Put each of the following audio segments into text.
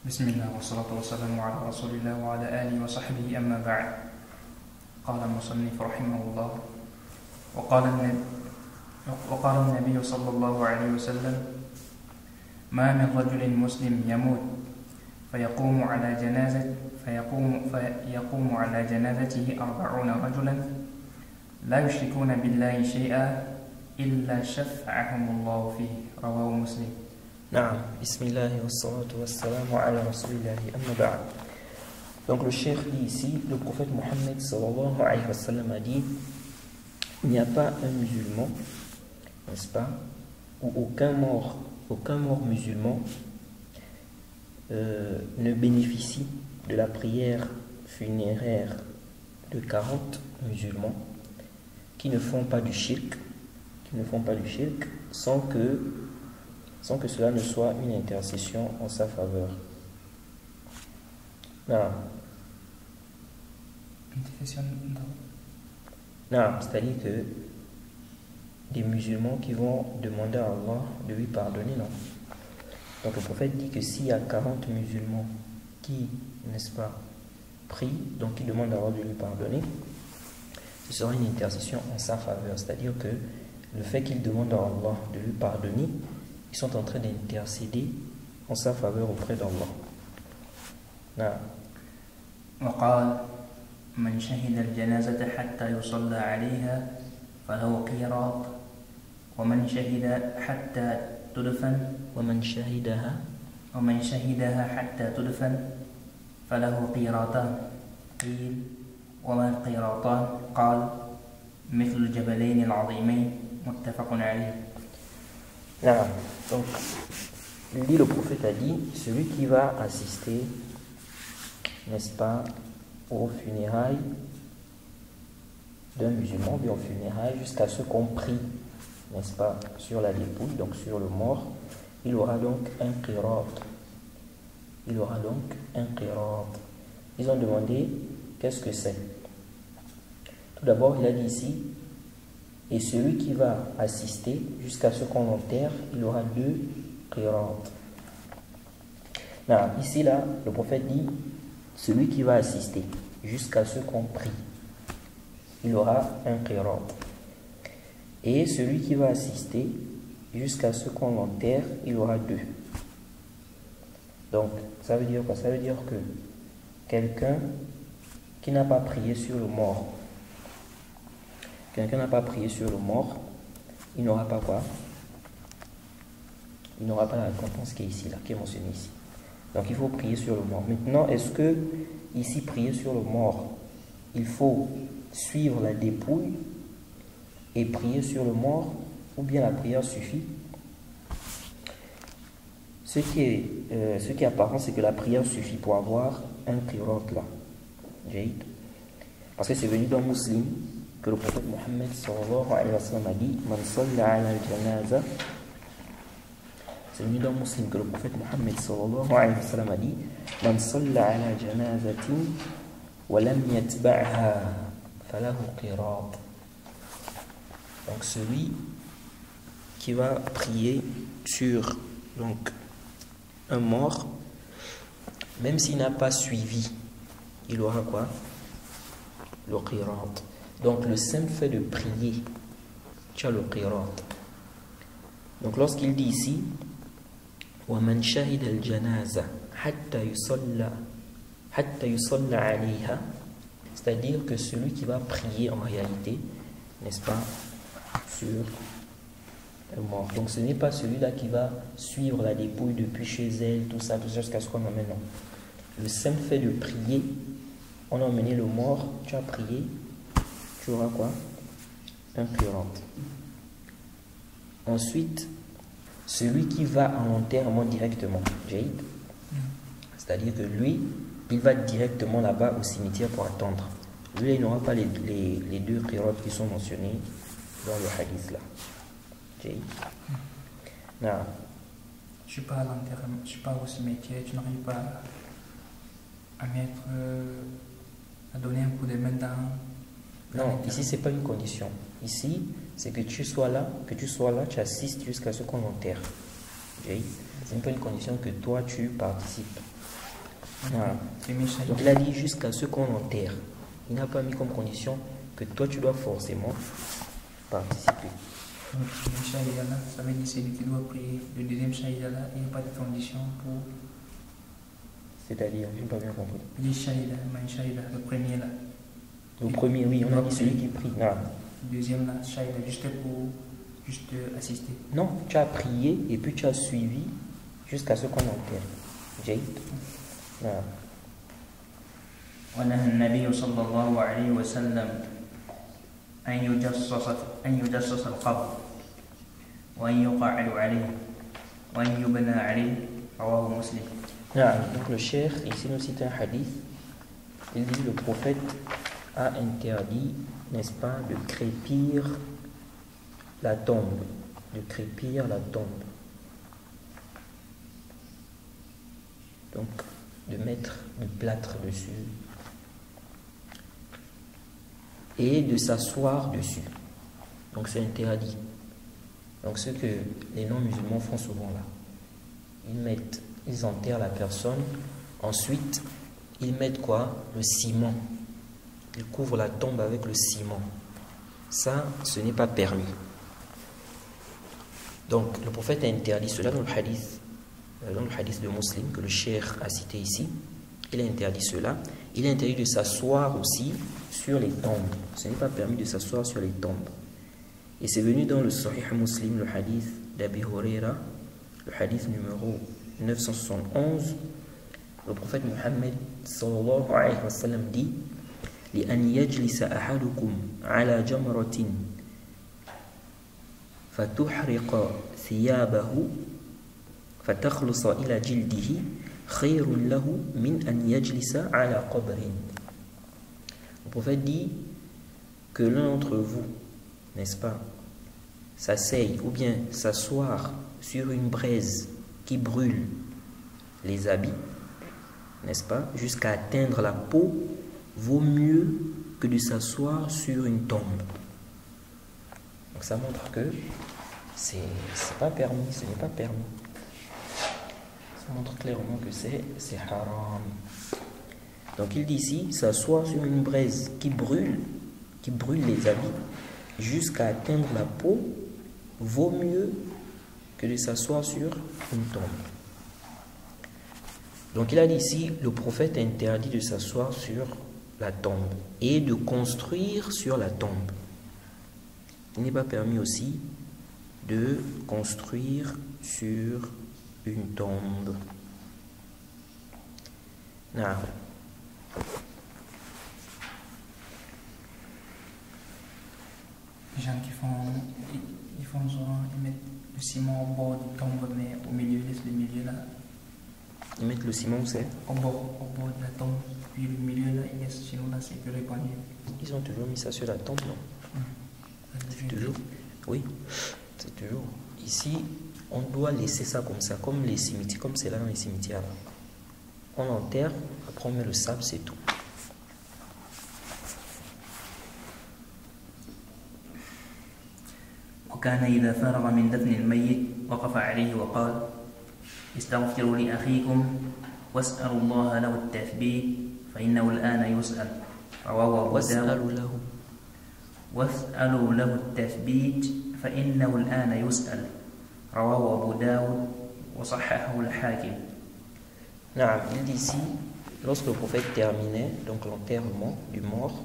بسم الله والصلاة والسلام على رسول الله وعلى آله وصحبه أما بعد. قال المصنف رحمه الله وقال النبي صلى الله عليه وسلم ما من رجل مسلم يموت فيقوم على جنازته 40 رجلا لا يشركون بالله شيئا إلا شفعهم الله فيه. رواه مسلم. Naam, bismillah wa salatu wa salamu ala rasulillahi amma ba'd. Donc le cheikh dit ici, le prophète Mohammed sallallahu alayhi wa sallam a dit, il n'y a pas un musulman, n'est-ce pas, ou aucun mort musulman ne bénéficie de la prière funéraire de 40 musulmans qui ne font pas du shirk, sans que cela ne soit une intercession en sa faveur. C'est-à-dire que des musulmans qui vont demander à Allah de lui pardonner, non. Donc le prophète dit que s'il y a 40 musulmans qui, n'est-ce pas, prient, donc qui demandent à Allah de lui pardonner, ce sera une intercession en sa faveur. C'est-à-dire que le fait qu'ils demandent à Allah de lui pardonner, ils sont en train d'intercéder en sa faveur auprès d'Allah. وقال من شهد الجنازة حتى يصلى عليها فله قيراط ومن شهد حتى تدفن ومن شهدها حتى تدفن فله قيراطان. قيل وما القيراطان؟ قال مثل الجبلين العظيمين. متفق عليه. Donc, le prophète a dit, celui qui va assister, n'est-ce pas, aux funérailles d'un musulman, bien aux funérailles, jusqu'à ce qu'on prie, n'est-ce pas, sur la dépouille, donc sur le mort, il aura donc un qirat. Ils ont demandé, qu'est-ce que c'est? Tout d'abord, il a dit ici, et celui qui va assister jusqu'à ce qu'on l'enterre, il aura 2 qirats. Ici, là, le prophète dit, celui qui va assister jusqu'à ce qu'on prie, il aura un qirat. Et celui qui va assister jusqu'à ce qu'on l'enterre, il aura 2. Donc, ça veut dire quoi? Ça veut dire que quelqu'un qui n'a pas prié sur le mort, il n'aura pas quoi? Il n'aura pas la récompense qui est ici, là, qui est mentionnée ici. Donc il faut prier sur le mort. Maintenant, est-ce que ici, prier sur le mort, il faut suivre la dépouille et prier sur le mort, ou bien la prière suffit? Ce qui est apparent, c'est que la prière suffit pour avoir un qirat là. Parce que c'est venu dans Muslim que le prophète Mohammed sallallahu alayhi wa sallam a dit, Man salla ala al-janaza. C'est venu dans Muslim que le prophète Mohammed sallallahu alayhi wa sallam a dit, Man salla ala janazatin wa lam yatba'ha falahu qirat. Donc celui qui va prier sur donc un mort, même s'il n'a pas suivi, il aura quoi? Le qirat. Donc le simple fait de prier, tu as le qirat. Donc lorsqu'il dit ici, وَمَنْ شَهِدَ الْجَنَازَةَ حَتَّى يُصَلَّ عَلَيْهَا, c'est-à-dire que celui qui va prier en réalité, n'est-ce pas, sur le mort. Donc ce n'est pas celui-là qui va suivre la dépouille depuis chez elle, tout ça jusqu'à ce qu'on emmène. Non. Le simple fait de prier, on a emmené le mort, tu as prié, tu auras quoi? Un qirat. Ensuite, celui qui va à l'enterrement directement, c'est-à-dire que lui, il va directement là-bas au cimetière pour attendre. Lui, il n'aura pas les 2 qirats qui sont mentionnés dans le hadith là. Je ne suis pas à l'enterrement, je ne suis pas au cimetière, tu n'arrives pas à donner un coup de main dans... Non, ici c'est pas une condition. Ici, c'est que tu sois là, tu assistes jusqu'à ce qu'on l'enterre. C'est pas une condition que toi tu participes. Voilà. Donc il a dit jusqu'à ce qu'on enterre. Il n'a pas mis comme condition que toi tu dois forcément participer. Donc le shahida là, ça veut dire celui qui doit prier. Le deuxième shahida là, il n'y a pas de condition pour. C'est-à-dire, je n'ai pas bien compris. Le shahida, le premier là. Le premier, oui, on a dit celui qui prie. Voilà. Le deuxième là, shahida, juste assister. Non, tu as prié et puis tu as suivi jusqu'à ce qu'on enterre. Jade. Voilà. ونهى النبي صلى الله عليه وسلم أن يجصص القبر وأن يقعد عليه وأن يبنى عليه رواه مسلم. Donc le cheikh ici nous cite un hadith. Il dit le prophète a interdit, n'est-ce pas, de crépir la tombe, donc de mettre du plâtre dessus et de s'asseoir dessus. Donc c'est interdit. Donc ce que les non-musulmans font souvent là, ils enterrent la personne, ensuite ils mettent quoi? Le ciment. Ils couvrent la tombe avec le ciment. Ça, ce n'est pas permis. Donc le prophète a interdit cela dans le hadith de Muslim que le cheikh a cité ici. Il a interdit cela. Il a interdit de s'asseoir aussi sur les tombes. Ce n'est pas permis de s'asseoir sur les tombes. Et c'est venu dans le Sahih Muslim, le hadith d'Abi Huraira, le hadith numéro 971. Le prophète Muhammad sallallahu alayhi wa sallam dit: لأن يجلس أحدكم على جمرة فتحرق ثيابه فتخلص إلى جلده خير له من أن يجلس على قبر. Le prophète dit que l'un d'entre vous, n'est-ce pas, s'asseye ou bien s'asseoir sur une braise qui brûle les habits, n'est-ce pas, jusqu'à atteindre la peau, vaut mieux que de s'asseoir sur une tombe. Donc ça montre que c'est pas permis, ce n'est pas permis. Ça montre clairement que c'est haram. Donc il dit ici, s'asseoir sur une braise qui brûle les habits jusqu'à atteindre la peau, vaut mieux que de s'asseoir sur une tombe. Donc il a dit ici, le prophète interdit de s'asseoir sur la tombe et de construire sur la tombe. Il n'est pas permis aussi de construire sur une tombe. Non. Les gens qui font genre, ils mettent le ciment au bord du tombe, mais au milieu, laissent le milieu là. Ils mettent le ciment où c'est? Au bord de la tombe, puis le milieu là, ils laissent, sinon là c'est plus répandu. Ils ont toujours mis ça sur la tombe, non? C'est toujours. Oui, c'est toujours. Ici, on doit laisser ça comme ça, comme les cimetières, comme c'est là dans les cimetières. On enterre, après on met le sable, c'est tout. وكان إذا فرغ من دفن الميت وقف عليه وقال: استغفروا لأخيكم واسألوا الله له التثبيت فإنه الآن يسأل. رواه أبو داود. واسألوا له التثبيت فإنه الآن يسأل. رواه أبو داود وصححه الحاكم. Non, il dit ici, lorsque le prophète terminait donc l'enterrement du mort,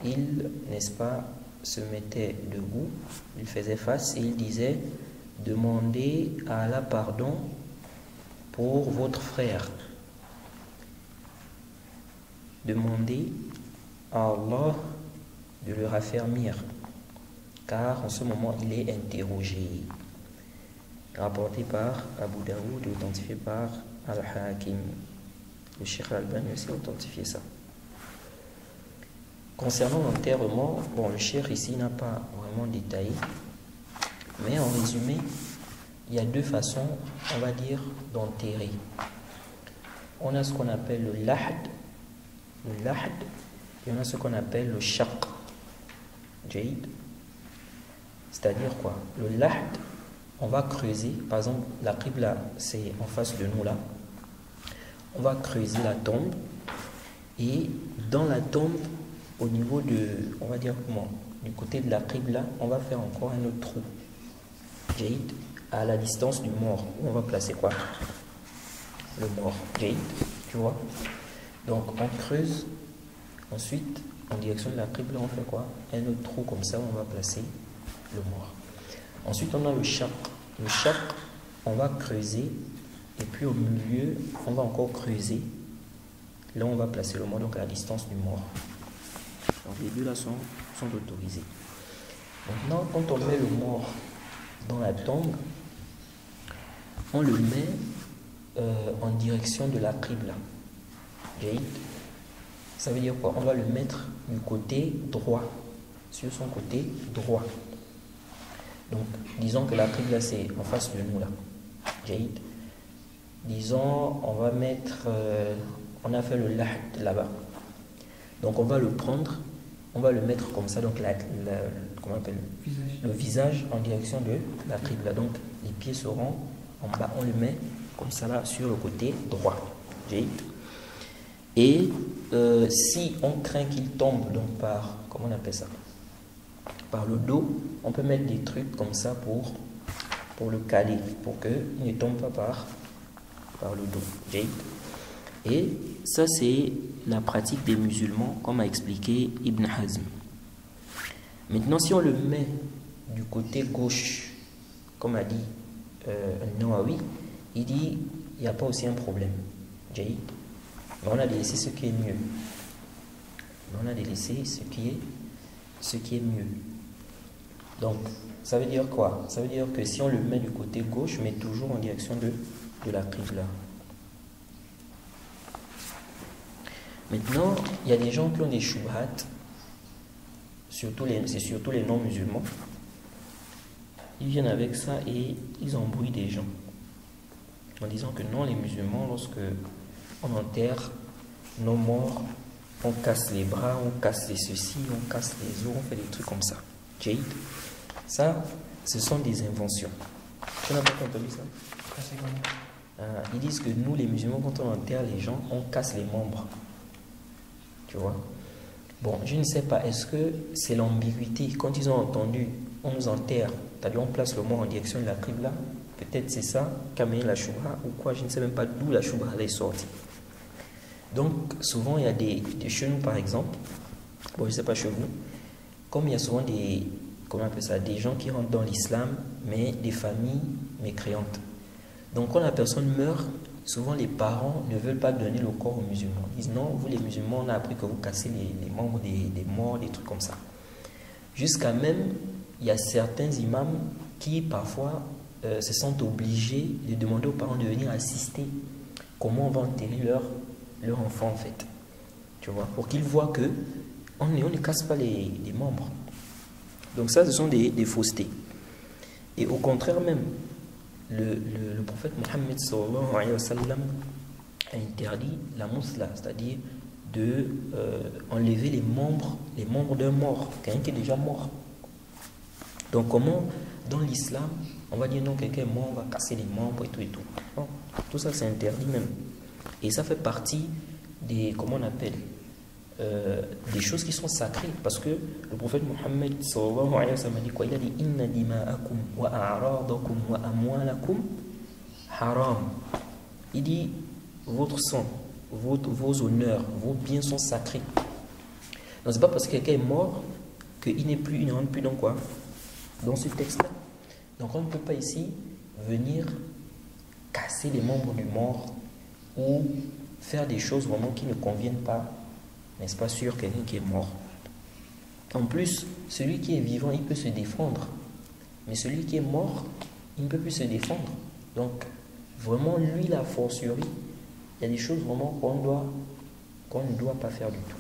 il, n'est-ce pas, se mettait debout, il faisait face et il disait: demandez à Allah pardon pour votre frère. Demandez à Allah de le raffermir, car en ce moment il est interrogé. Rapporté par Abu Daoud, authentifié par Al-Hakim. Le Cheikh Al-Albani aussi a authentifié ça. Concernant l'enterrement, bon, le Cheikh ici n'a pas vraiment détaillé, mais en résumé, il y a deux façons, on va dire, d'enterrer. On a ce qu'on appelle le lahd, et on a ce qu'on appelle le shaq. Jade. C'est-à-dire quoi? Le lahd, on va creuser, par exemple, la qibla, c'est en face de nous là. on va creuser la tombe. Et dans la tombe, au niveau de, on va dire comment, du côté de la qibla, on va faire encore un autre trou. Jaïd, à la distance du mort. On va placer quoi? Le mort. Jaïd, tu vois? Donc on creuse. Ensuite, en direction de la qibla, on fait quoi? Un autre trou comme ça, on va placer le mort. Ensuite, on a le shaq. Le shaq, on va creuser. Et puis au milieu, on va encore creuser. Là, on va placer le mort, donc à la distance du mort. Donc les deux là sont autorisés. Maintenant, quand on met le mort dans la tombe, on le met en direction de la qibla. Ça veut dire quoi? On va le mettre du côté droit, sur son côté droit. Donc, disons que la qibla c'est en face de nous là. Disons, on va mettre, on a fait le lahd là-bas. Donc on va le prendre, on va le mettre comme ça, donc comment on appelle le visage en direction de la qibla. Donc les pieds seront en bas, on le met comme ça là sur le côté droit. Et si on craint qu'il tombe donc par, comment on appelle ça, par le dos, on peut mettre des trucs comme ça pour le caler, pour qu'il ne tombe pas par le dos. Et ça c'est la pratique des musulmans, comme a expliqué Ibn Hazm. Maintenant, si on le met du côté gauche, comme a dit Nawawi, il dit il n'y a pas aussi un problème. Mais on a délaissé ce qui est mieux. On a délaissé ce qui est mieux. Donc, ça veut dire quoi? Ça veut dire que si on le met du côté gauche, mais toujours en direction de la qibla. Maintenant, il y a des gens qui ont des shubhat, c'est surtout les non-musulmans. Ils viennent avec ça et ils embrouillent des gens. En disant que non, les musulmans, lorsque on enterre nos morts, on casse les bras, on casse les ceci, on casse les os, on fait des trucs comme ça. Ça, ce sont des inventions. Tu n'as pas entendu ça? Ils disent que nous, les musulmans, quand on enterre les gens, on casse les membres. Tu vois? Bon, je ne sais pas, est-ce que c'est l'ambiguïté? Quand ils ont entendu, on nous enterre, c'est-à-dire on place le mort en direction de la qibla, peut-être c'est ça qu'a mené la shubha ou quoi, je ne sais même pas d'où la shubha est sortie. Donc, souvent, il y a des chez nous, par exemple, bon, je ne sais pas chez vous, comme il y a souvent comment on appelle ça, des gens qui rentrent dans l'islam, mais des familles mécréantes. Donc, quand la personne meurt, souvent les parents ne veulent pas donner le corps aux musulmans. Ils disent non, vous les musulmans, on a appris que vous cassez les membres des morts, des trucs comme ça. Jusqu'à même, il y a certains imams qui parfois se sentent obligés de demander aux parents de venir assister. Comment on va enterrer leur enfant en fait. Tu vois, pour qu'ils voient que on ne casse pas les membres. Donc ça, ce sont des faussetés. Et au contraire même, le prophète Mohammed sallallahu alayhi wa sallam a interdit la mousla, c'est-à-dire de enlever les membres d'un mort, quelqu'un qui est déjà mort. Donc comment, dans l'islam, on va dire non, quelqu'un est mort, on va casser les membres et tout et tout. Non, tout ça c'est interdit même. Et ça fait partie des, comment on appelle, des choses qui sont sacrées, parce que le prophète Mohammed sallallahu alayhi wa sallam a dit quoi? Il a dit inna dima'akum wa a'radakum wa amwalakum haram. Il dit votre sang, vos honneurs, vos biens sont sacrés. Donc c'est pas parce que quelqu'un est mort qu'il ne rentre plus dans quoi? Dans ce texte-là. Donc on ne peut pas ici venir casser les membres du mort ou faire des choses vraiment qui ne conviennent pas, n'est-ce pas, sur quelqu'un qui est mort. En plus, celui qui est vivant, il peut se défendre. Mais celui qui est mort, il ne peut plus se défendre. Donc, vraiment, lui, la fortiori, il y a des choses vraiment qu'on ne doit pas faire du tout.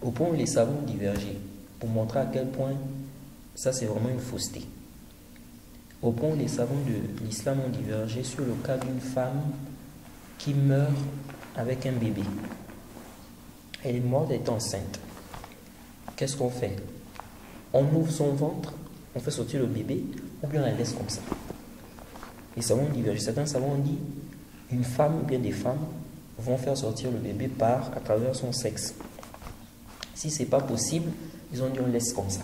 Au point où les savants ont divergé, pour montrer à quel point ça, c'est vraiment une fausseté. Au point où les savants de l'islam ont divergé sur le cas d'une femme qui meurt avec un bébé. Elle est morte, elle est enceinte. Qu'est-ce qu'on fait? On ouvre son ventre, on fait sortir le bébé, ou bien on la laisse comme ça. Les savants ont divergé. Certains savants ont dit une femme ou bien des femmes vont faire sortir le bébé à travers son sexe. Si ce n'est pas possible, ils ont dit on laisse comme ça.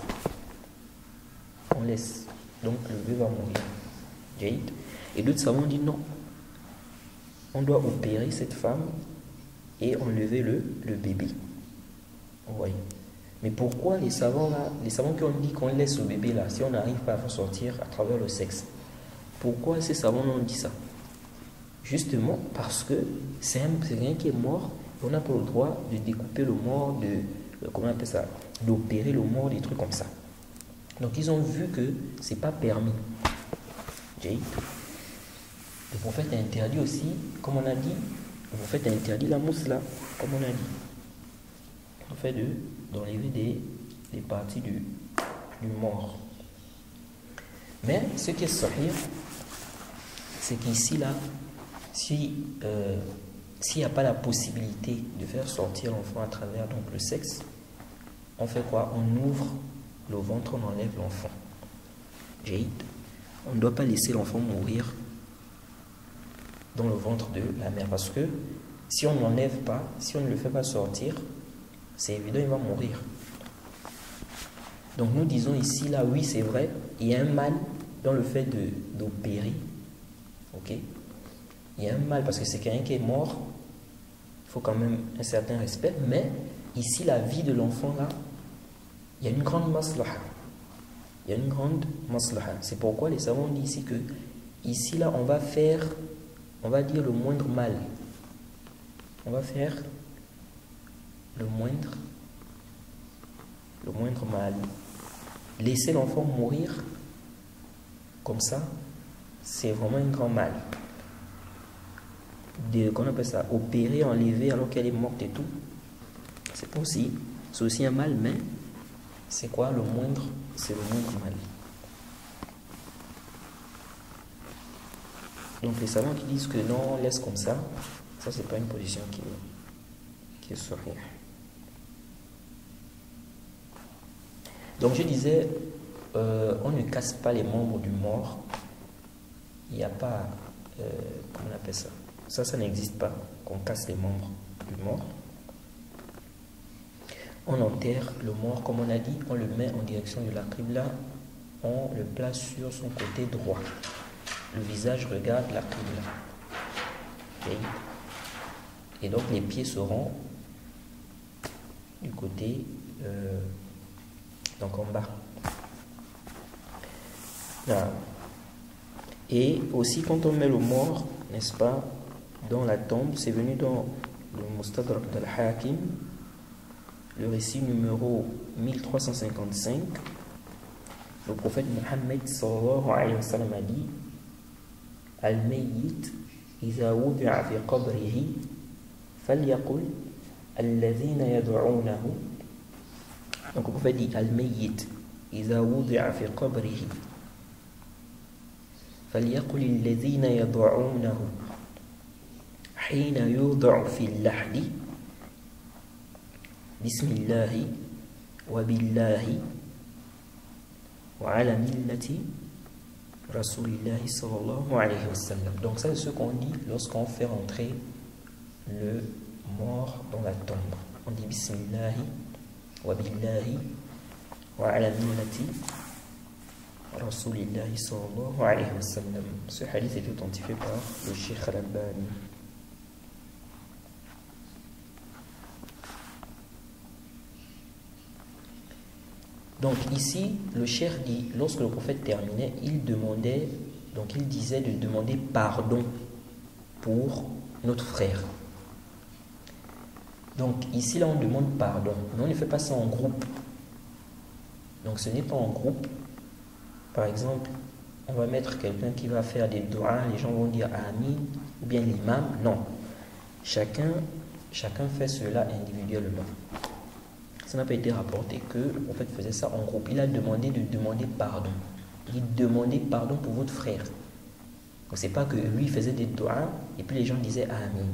On laisse. Donc le bébé va mourir. Jade. Et d'autres savants ont dit non. On doit opérer cette femme et enlever le bébé. Oui. Mais pourquoi les savants qui ont dit qu'on laisse le bébé là, si on n'arrive pas à faire sortir à travers le sexe, pourquoi ces savants ont dit ça? Justement parce que c'est rien qui est mort, on n'a pas le droit de découper le mort, comment on appelle ça, d'opérer le mort, des trucs comme ça. Donc ils ont vu que c'est pas permis. Le prophète a interdit aussi, comme on a dit, le prophète a interdit la mousse là, comme on a dit. Le fait d'enlever des parties du mort. Mais ce qui est sahih, c'est qu'ici là, s'il n'y a pas la possibilité de faire sortir l'enfant à travers donc, le sexe, on fait quoi? On ouvre le ventre, on enlève l'enfant. On ne doit pas laisser l'enfant mourir dans le ventre de la mère, parce que si on n'enlève pas, si on ne le fait pas sortir, c'est évident, il va mourir. Donc nous disons ici, là, oui, c'est vrai, il y a un mal dans le fait d'opérer. Ok? Il y a un mal parce que c'est quelqu'un qui est mort. Il faut quand même un certain respect. Mais ici, la vie de l'enfant, là, il y a une grande maslaha. Il y a une grande maslaha. C'est pourquoi les savants disent ici que, ici, là, on va dire le moindre mal. On va faire le moindre mal. Laisser l'enfant mourir comme ça, c'est vraiment un grand mal. Qu'on appelle ça, opérer, enlever alors qu'elle est morte et tout, c'est pas aussi, c'est aussi un mal, mais c'est quoi le moindre? C'est le moindre mal. Donc les savants qui disent que non, on laisse comme ça c'est pas une position qui est sahih. Donc je disais, on ne casse pas les membres du mort. Il n'y a pas, comment on appelle ça? Ça n'existe pas, qu'on casse les membres du mort. On enterre le mort, comme on a dit, on le met en direction de la qibla, on le place sur son côté droit. Le visage regarde la qibla. Okay. Et donc les pieds seront du côté, donc en bas. Là. Et aussi quand on met le mort, n'est-ce pas, dans la tombe, c'est venu dans le Mustadrak d'Al-Hakim, le récit numéro 1355, le prophète Muhammad sallallahu alayhi wa sallam a dit: Al-Mayyit iza wudi'a fi qabrihi falyaqul alladhina yad'unahu. Donc le prophète dit: Al-Mayyit iza wudi'a fi qabrihi falyaqul alladhina yad'unahu hina yud'u fi al-lahdi Bismillahi wa billahi wa ala millati Rasulillahi sallallahu alayhi wa sallam. Donc ça c'est ce qu'on dit lorsqu'on fait rentrer le mort dans la tombe. On dit Bismillahi wa billahi wa ala millati Rasulillahi sallallahu alayhi wa sallam. Ce hadith est authentifié par le Cheikh Al-Albani. Donc ici, le cheikh dit, lorsque le prophète terminait, il disait de demander pardon pour notre frère. Donc ici, là, on demande pardon, mais on ne fait pas ça en groupe. Donc ce n'est pas en groupe. Par exemple, on va mettre quelqu'un qui va faire des doigts, les gens vont dire Amin, ou bien l'imam. Non. Chacun fait cela individuellement. Ça n'a pas été rapporté que le prophète faisait ça en groupe. Il a demandé de demander pardon. Il demandait pardon pour votre frère. Donc c'est pas que lui faisait des doigts et puis les gens disaient Amin.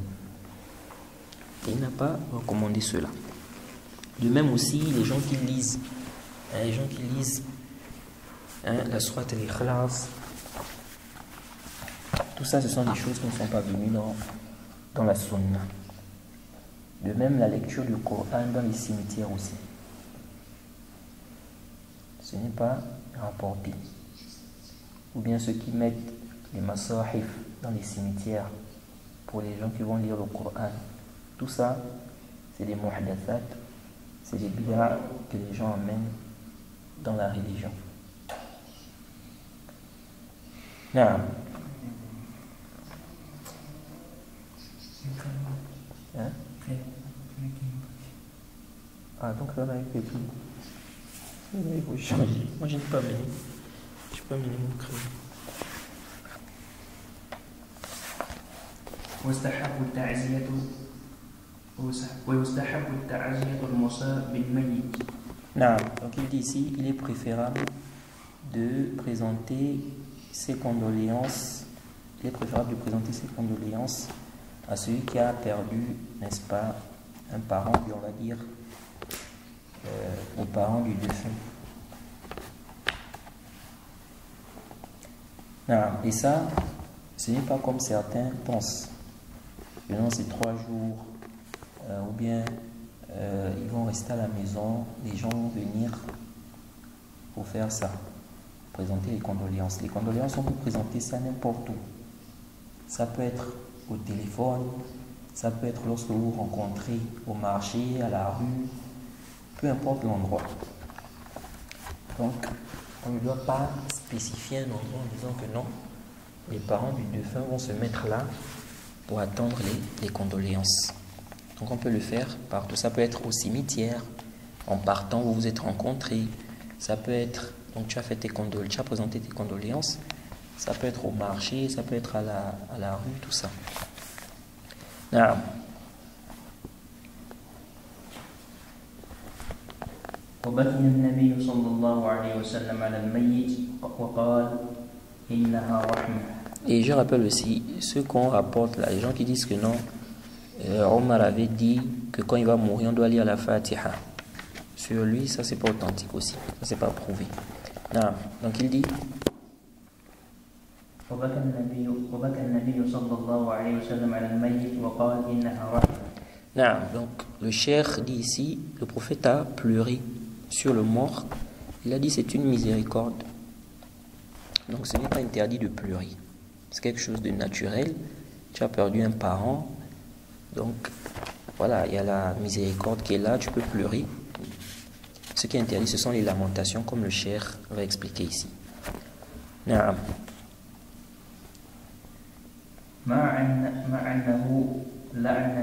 Il n'a pas recommandé cela. De même aussi les gens qui lisent, la sourate al-Ikhlas, Tout ça, ce sont des choses qui ne sont pas venues dans la sunna. De même, la lecture du Coran dans les cimetières aussi. Ce n'est pas rapporté. Ou bien ceux qui mettent les masahif dans les cimetières pour les gens qui vont lire le Coran. Tout ça, c'est des muhdathat, c'est des bid'a que les gens amènent dans la religion. Naam. Hein? Ah, donc là, on a eu tout. Il faut changer. Moi, je n'ai pas mené. Je n'ai pas mené mon crayon. ويستحب التعزية المصاب بالميت. Non, donc il dit ici, il est préférable de présenter ses condoléances. Il est préférable de présenter ses condoléances à celui qui a perdu, n'est-ce pas, un parent, puis on va dire aux parents du défunt. Non, et ça, ce n'est pas comme certains pensent. Maintenant, c'est 3 jours, ou bien ils vont rester à la maison, les gens vont venir pour faire ça, présenter les condoléances. Les condoléances, on peut présenter ça n'importe où. Ça peut être au téléphone, ça peut être lorsque vous vous rencontrez au marché, à la rue, peu importe l'endroit. Donc, on ne doit pas spécifier un endroit en disant que non, les parents du défunt vont se mettre là pour attendre les condoléances. Donc on peut le faire partout. Ça peut être au cimetière, en partant où vous vous êtes rencontrés. Ça peut être, donc tu as fait tes condoléances, tu as présenté tes condoléances. Ça peut être au marché, ça peut être à la rue, tout ça. Naam. وبكي النبي صلى الله عليه وسلم على الميت وقال إنها رحمة. Et je rappelle aussi, ceux qu'on rapporte là, les gens qui disent que non, Omar avait dit que quand il va mourir, on doit lire la Fatiha. Sur lui, ça c'est pas authentique aussi, ça c'est pas prouvé. Non. Donc il dit وبكى النبي صلى الله عليه وسلم على الميت وقال إنها رحمة. non. Donc le cheikh dit ici, le prophète a pleuré sur le mort. Il a dit c'est une miséricorde. Donc ce n'est pas interdit de pleurer. C'est quelque chose de naturel. Tu as perdu un parent. Donc voilà, il y a la miséricorde qui est là, tu peux pleurer. Ce qui est interdit, ce sont les lamentations, comme le cheikh va expliquer ici. Naam. مع أنه لعن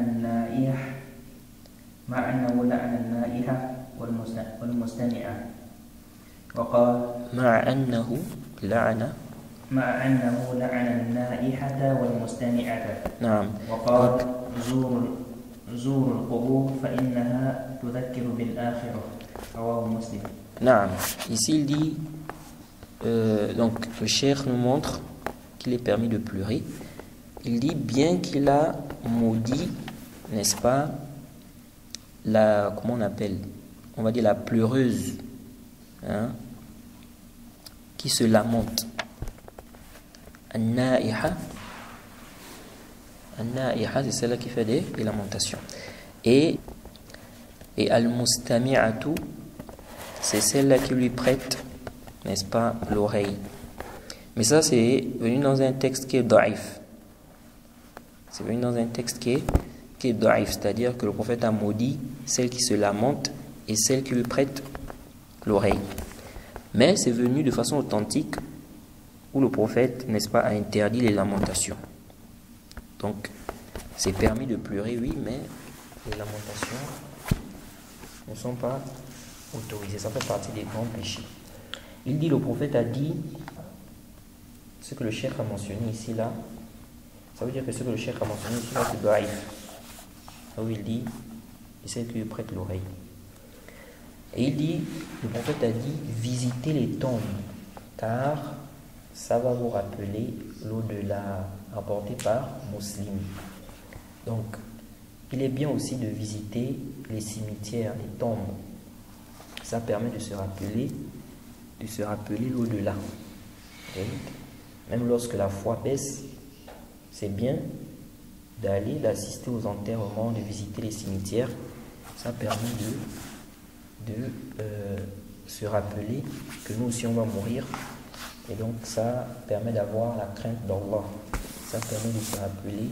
النائحة والمستمعة وقال مع أنه لعن النائحة والمستمعة. نعم. وقال زوروا القبور فإنها تذكر بالآخرة. رواه مسلم. نعم. Ici il dit donc le cheikh nous montre qu'il est permis de pleurer. Il dit bien qu'il a maudit, n'est-ce pas, comment on appelle, on va dire la pleureuse, hein, qui se lamente. An-na'iha, c'est celle qui fait des lamentations. Et al-mustami'atu, c'est celle-là qui lui prête, n'est-ce pas, l'oreille. Mais ça, c'est venu dans un texte qui est da'if. C'est venu dans un texte qui est da'if, c'est-à-dire que le prophète a maudit celle qui se lamente et celle qui lui prête l'oreille. Mais c'est venu de façon authentique où le prophète, n'est-ce pas, a interdit les lamentations. Donc, c'est permis de pleurer, oui, mais les lamentations ne sont pas autorisées. Ça fait partie des grands péchés. Il dit, le prophète a dit, ce que le cheikh a mentionné ici, là, ça veut dire que ce que le cheikh a mentionné ici, là, c'est da'if. Là où il dit, et celle qui lui prête l'oreille. Et il dit, le prophète a dit, visitez les tombes, car ça va vous rappeler l'au-delà, rapporté par Muslim. Donc, il est bien aussi de visiter les cimetières, les tombes. Ça permet de se rappeler l'au-delà. Même lorsque la foi baisse, c'est bien d'aller d'assister aux enterrements, de visiter les cimetières. Ça permet de se rappeler que nous aussi on va mourir. Et donc ça permet d'avoir la crainte d'Allah. Ça permet de se rappeler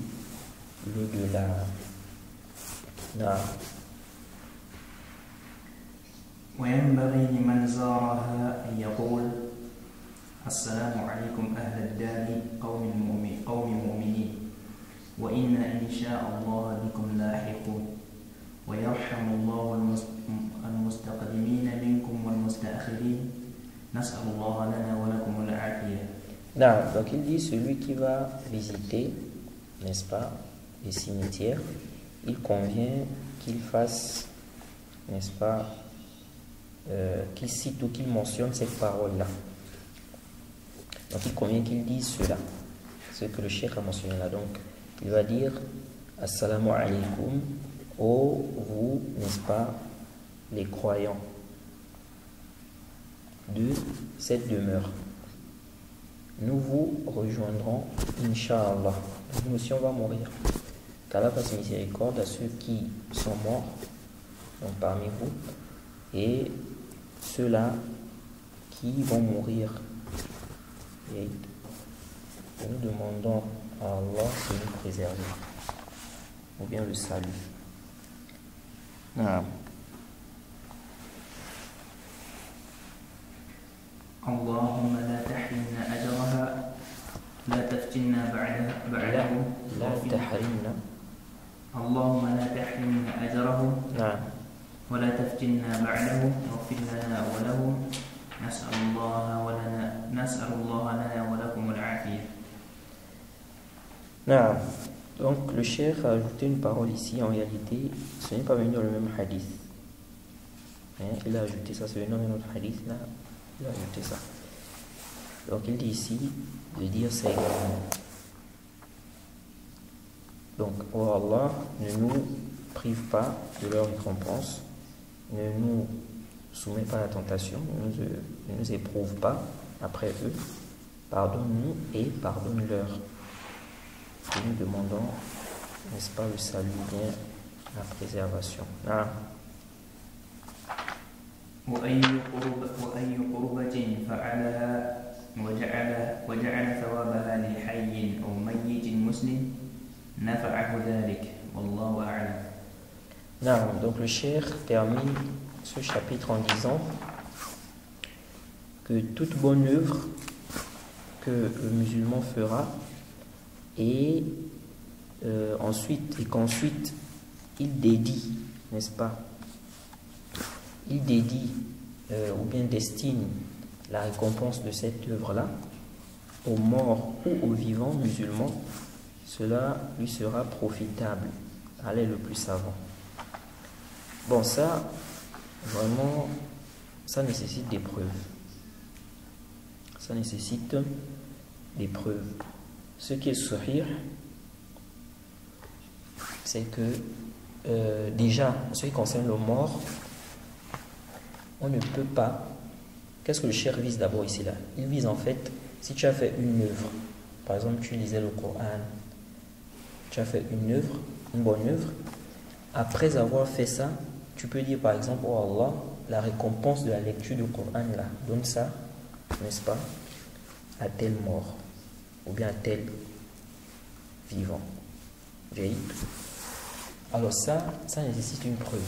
l'au-delà. وينبغي لمن زارها أن يقول السلام عليكم أهل الدار قوم مؤمنين وإنا إن شاء الله بكم لاحقون ويرحم الله المستقدمين منكم والمستأخرين نسأل الله لنا ولكم العافية. Non, donc il dit celui qui va visiter, n'est-ce pas, les cimetières, il convient qu'il fasse, n'est-ce pas, qu'il cite ou qu'il mentionne cette parole-là. Donc il convient qu'il dise cela, ce que le cheikh a mentionné là. Donc il va dire Assalamu alaikum, ô vous, n'est-ce pas, les croyants de cette demeure. Nous vous rejoindrons, Inch'Allah. Nous aussi on va mourir. Qu'Allah fasse miséricorde à ceux qui sont morts, donc parmi vous, et ceux-là qui vont mourir. Et nous demandons à Allah de nous préserver, ou bien le salut. Non. اللهم لا تحرمنا أجرها لا تفتنا بعده لا تحرمنا اللهم لا تحرمنا أجره نعم ولا تفتنا بعده واغفر لنا ولهم نسأل الله لنا ولكم العافية. Non. Donc le cheikh a ajouté une parole ici, en réalité ce n'est pas venu dans le même hadith. Il a ajouté ça, c'est venu dans un autre hadith là. Il a ajouté ça. Donc il dit ici de dire ça également. Donc, oh Allah, ne nous prive pas de leur récompense, ne nous soumet pas à la tentation, ne nous éprouve pas après eux, pardonne-nous et pardonne-leur. Et nous demandons, n'est-ce pas, le salut, bien la préservation. Ah. وأي قربة فعلها وجعل ثوابها لحي أو ميت مسلم نفعه ذلك والله أعلم. Non, donc le cheikh termine ce chapitre en disant que toute bonne œuvre que le musulman fera et qu'ensuite il dédie, n'est-ce pas, il dédie ou bien destine la récompense de cette œuvre-là aux morts ou aux vivants musulmans, cela lui sera profitable. Allez le plus savant. Bon, ça, vraiment, ça nécessite des preuves. Ça nécessite des preuves. Ce qui est sahih, c'est que déjà, en ce qui concerne le mort, on ne peut pas. Qu'est-ce que le cheikh vise d'abord ici là? Il vise en fait, si tu as fait une œuvre, par exemple tu lisais le Coran, tu as fait une œuvre, une bonne œuvre, après avoir fait ça, tu peux dire par exemple, oh Allah, la récompense de la lecture du Coran là, donne ça, n'est-ce pas, à tel mort, ou bien à tel vivant. Alors ça nécessite une preuve.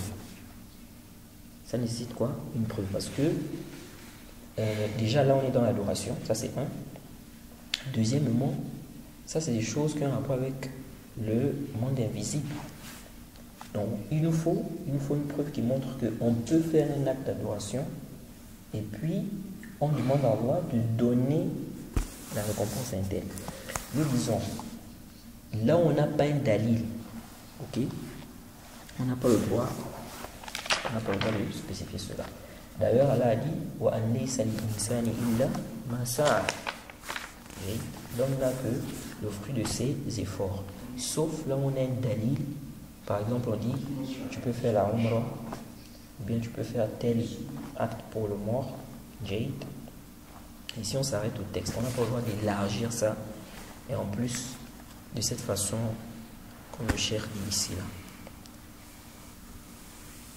Ça nécessite quoi? Une preuve. Parce que déjà là on est dans l'adoration, ça c'est un. Deuxièmement, ça c'est des choses qui ont un rapport avec le monde invisible. Donc il nous faut une preuve qui montre qu'on peut faire un acte d'adoration et puis on demande à Allah de donner la récompense interne. Nous disons, là où on n'a pas un dalil, ok, on n'a pas le droit de spécifier cela. D'ailleurs, Allah a dit wa an laysa lil-insani illa ma sa'a. L'homme n'a que le fruit de ses efforts. Sauf là où on a un dalil. Par exemple, on dit tu peux faire la umrah, ou bien tu peux faire tel acte pour le mort. Jade. Et si on s'arrête au texte, on n'a pas le droit d'élargir ça. Et en plus, de cette façon comme le cheikh dit ici là.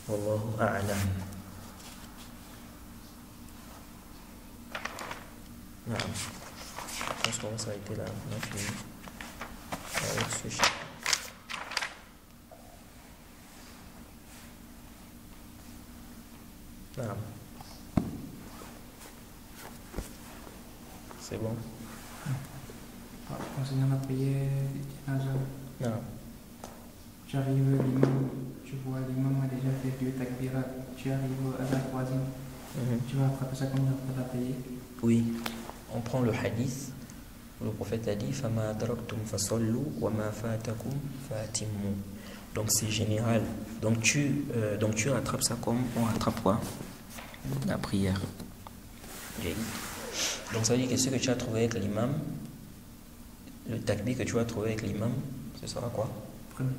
Wallahu a'lam. Non. Je pense qu'on va s'arrêter là. On a fini avec ce chapitre. Non. C'est bon? Concernant la prière du janaza, Non. j'arrive, l'imam, tu vois, l'imam a déjà fait 2 takbirat, tu arrives à la 3e, tu vas attraper ça comme après la prière. Oui, on prend le hadith où le prophète a dit Fama adraktum fasallu wa ma fatakum fatimmu. Donc c'est général. Donc tu rattrapes ça comme on rattrape quoi? La prière. Donc ça veut dire que ce que tu as trouvé avec l'imam, le takbir que tu vas trouver avec l'imam, ce sera quoi? Premier.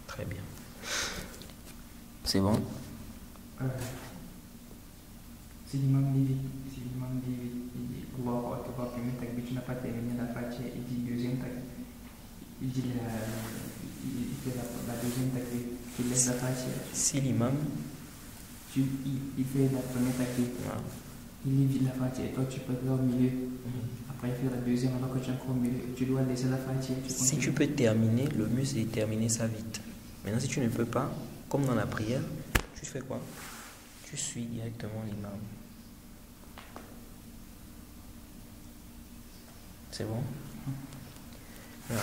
Très bien. C'est bon? Si l'imam dit Allahu Akbar, premier takbir, tu n'as pas terminé la Fatiha, il dit deuxième takbir, il dit il fait la deuxième takbir, tu laisses la Fatiha. Si l'imam, il fait la première takbir, il dit la Fatiha et toi tu peux aller au milieu. Après il fait la deuxième alors que tu es encore au milieu, tu dois laisser la Fatiha. Si tu peux terminer, le mieux c'est de terminer ça vite. Maintenant si tu ne peux pas, comme dans la prière, tu fais quoi? Tu suis directement l'imam. C'est bon? Voilà.